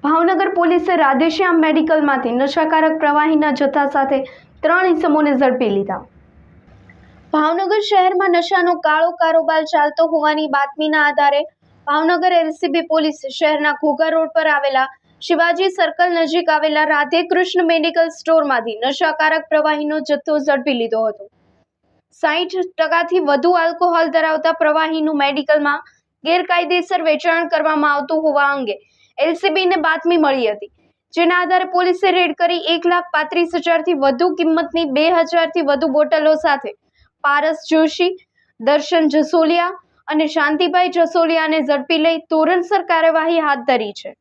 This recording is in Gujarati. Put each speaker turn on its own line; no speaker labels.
ભાવનગર પોલીસે રાધેશ્યામ મેડિકલમાંથી નશાકારક પ્રવાહીના જથ્થા સાથે 3 ઇસમોને ઝડપી લીધા। ભાવનગર શહેરમાં નશાનો કાળો કારોબાર ચાલતો હોવાની બાતમીના આધારે ભાવનગર એલસીબી પોલીસે શહેરના ઘોઘા રોડ પર આવેલા શિવાજી સર્કલ નજીક આવેલા રાધેકૃષ્ણ મેડિકલ સ્ટોરમાંથી નશાકારક પ્રવાહીનો જથ્થો ઝડપી લીધો હતો। 60% વધુ આલ્કોહોલ ધરાવતા પ્રવાહીનું મેડિકલમાં ગેરકાયદેસર વેચાણ કરવામાં આવતું હોવા અંગે એલસીબીને બાતમી મળી હતી, જેના આધારે પોલીસે રેડ કરી 1,35,000થી વધુ કિંમતની 2,000થી વધુ બોટલો સાથે પારસ જોશી, દર્શન જસોલિયા અને શાંતિભાઈ જસોલિયાને ઝડપી લઈ ધોરણસર કાર્યવાહી હાથ ધરી છે।